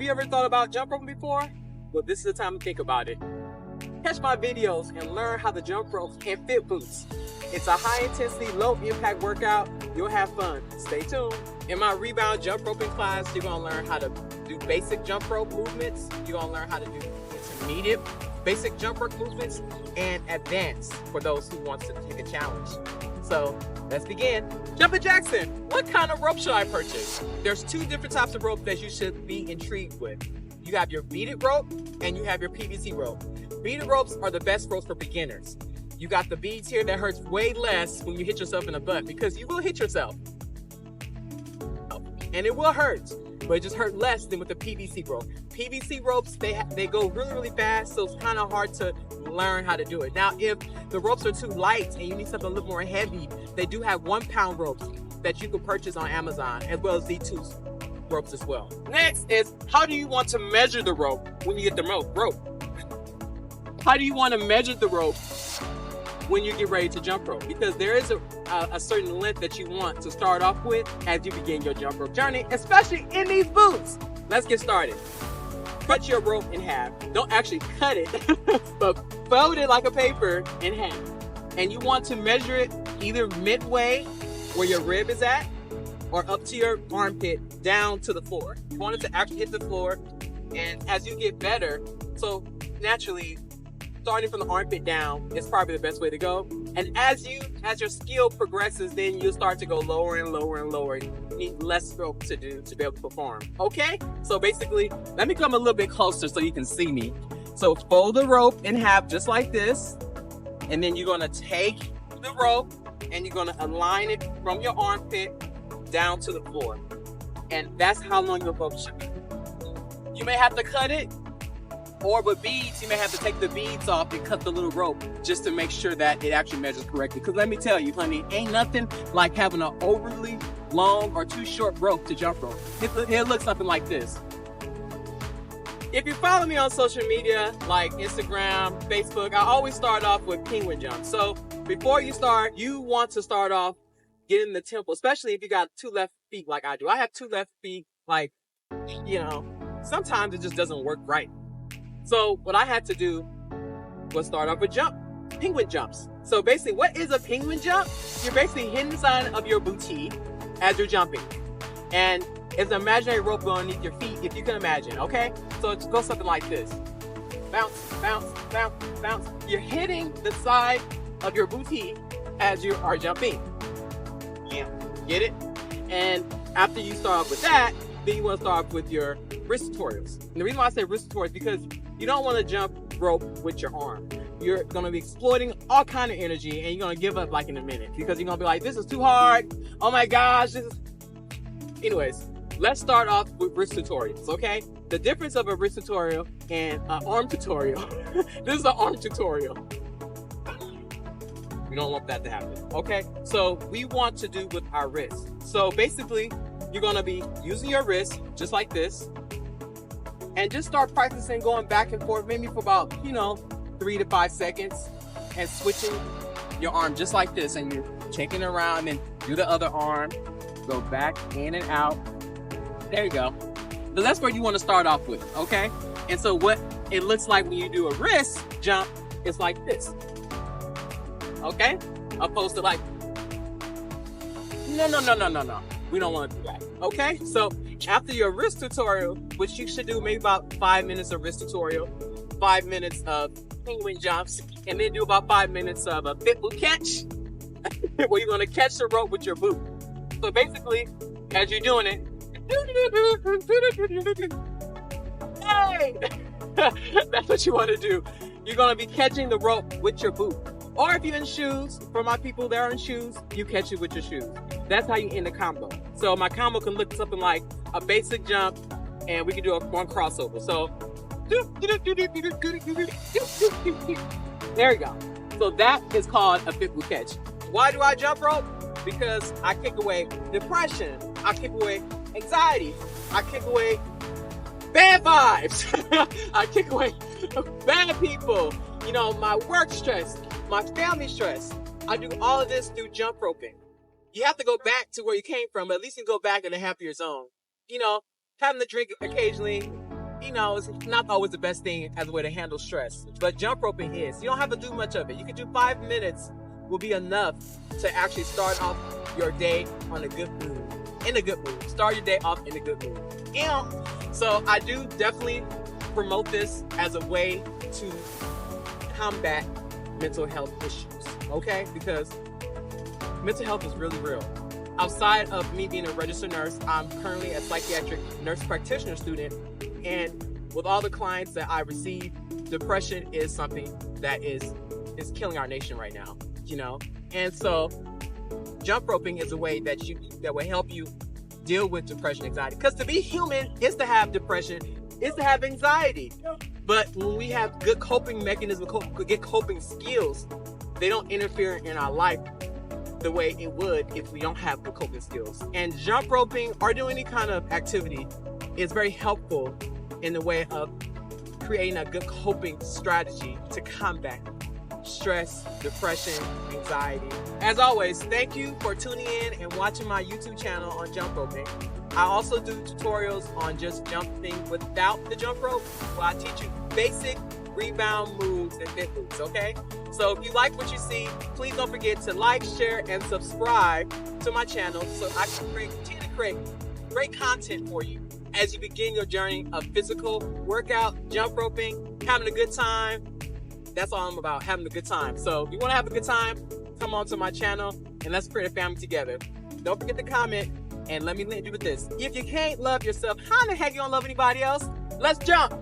you ever thought about jump roping before? Well, this is the time to think about it. Catch my videos and learn how to jump rope and fit boots. It's a high intensity, low impact workout. You'll have fun. Stay tuned. In my rebound jump roping class, you're gonna learn how to do basic jump rope movements. You're gonna learn how to do intermediate basic jump rope movements and advanced for those who want to take a challenge. So let's begin. Jumpin' Jackson, what kind of rope should I purchase? There's two different types of rope that you should be intrigued with. You have your beaded rope and you have your PVC rope. Beaded ropes are the best ropes for beginners. You got the beads here that hurts way less when you hit yourself in the butt, because you will hit yourself. And it will hurt, but it just hurt less than with the PVC rope. PVC ropes, they go really, really fast, so it's kind of hard to learn how to do it. Now, if the ropes are too light and you need something a little more heavy, they do have 1 pound ropes that you can purchase on Amazon, as well as D2 ropes as well. Next is, how do you want to measure the rope when you get the rope? How do you want to measure the rope when you get ready to jump rope? Because there is a certain length that you want to start off with as you begin your jump rope journey, especially in these boots. Let's get started. Cut your rope in half. Don't actually cut it, but fold it like a paper in half. And you want to measure it either midway where your rib is at, or up to your armpit down to the floor. You want it to actually hit the floor, and as you get better, so naturally, starting from the armpit down is probably the best way to go. And as your skill progresses, then you'll start to go lower and lower and lower. You need less rope to do to be able to perform. Okay? So basically, let me come a little bit closer so you can see me. So fold the rope in half just like this. And then you're gonna take the rope and you're gonna align it from your armpit down to the floor. And that's how long your rope should be. You may have to cut it, or with beads, you may have to take the beads off and cut the little rope just to make sure that it actually measures correctly. Because let me tell you, honey, ain't nothing like having an overly long or too short rope to jump rope. It looks something like this. If you follow me on social media like Instagram, Facebook, I always start off with penguin jumps. So before you start, you want to start off getting the tempo, especially if you got 2 left feet like I do. I have 2 left feet, like, sometimes it just doesn't work right. So what I had to do was start off with penguin jumps. So basically, what is a penguin jump? You're basically hitting the side of your booty as you're jumping. And it's an imaginary rope going underneath your feet, if you can imagine, okay? So it goes something like this. Bounce, bounce, bounce, bounce. You're hitting the side of your booty as you are jumping. Yeah, get it? And after you start off with that, then you want to start off with your wrist tutorials. And the reason why I say wrist tutorials is because you don't want to jump rope with your arm. You're going to be exploiting all kind of energy, and you're going to give up like in a minute, because you're going to be like, this is too hard. Oh my gosh, this is... Anyways, let's start off with wrist tutorials, okay? The difference of a wrist tutorial and an arm tutorial. This is an arm tutorial. We don't want that to happen, okay? So we want to do with our wrists. So basically, you're going to be using your wrist just like this, and just start practicing going back and forth, maybe for about 3 to 5 seconds, and switching your arm just like this, and you're checking around and do the other arm, go back in and out. There you go. But that's where you want to start off with, okay? And so what it looks like when you do a wrist jump is like this, okay? Opposed to like, no. We don't want to do that, okay? So after your wrist tutorial, which you should do maybe about 5 minutes of wrist tutorial, 5 minutes of penguin jumps, and then do about 5 minutes of a pit boot catch, where you're going to catch the rope with your boot. So basically, as you're doing it, hey! That's what you want to do. You're going to be catching the rope with your boot. Or if you're in shoes, for my people that are in shoes, you catch it with your shoes. That's how you end the combo. So my combo can look something like a basic jump, and we can do one crossover. So, there you go. So that is called a pit boot catch. Why do I jump rope? Because I kick away depression. I kick away anxiety. I kick away bad vibes. I kick away bad people. My work stress, my family stress. I do all of this through jump roping. You have to go back to where you came from, but at least you can go back in a happier zone. Having to drink occasionally, you know, it's not always the best thing as a way to handle stress, but jump roping is. You don't have to do much of it. You can do 5 minutes will be enough to actually start off your day on a good mood, in a good mood. Start your day off in a good mood. So I do definitely promote this as a way to combat mental health issues, okay? Because mental health is really real. Outside of me being a registered nurse, I'm currently a psychiatric nurse practitioner student, and with all the clients that I receive, depression is something that is killing our nation right now, you know? And so jump roping is a way that will help you deal with depression, anxiety. Because to be human is to have depression, is to have anxiety. But when we have good coping mechanisms, good coping skills, they don't interfere in our life the way it would if we don't have good coping skills. And jump roping or doing any kind of activity is very helpful in the way of creating a good coping strategy to combat stress, depression, anxiety. As always, thank you for tuning in and watching my YouTube channel on jump roping. I also do tutorials on just jumping without the jump rope, where I teach you basic rebound moves and fit moves, okay? So if you like what you see, please don't forget to like, share, and subscribe to my channel so I can continue to create great content for you as you begin your journey of physical workout, jump roping, having a good time. That's all I'm about, having a good time. So if you want to have a good time, come on to my channel and let's create a family together. Don't forget to comment and let me leave you with this. If you can't love yourself, how in the heck you gonna love anybody else? Let's jump.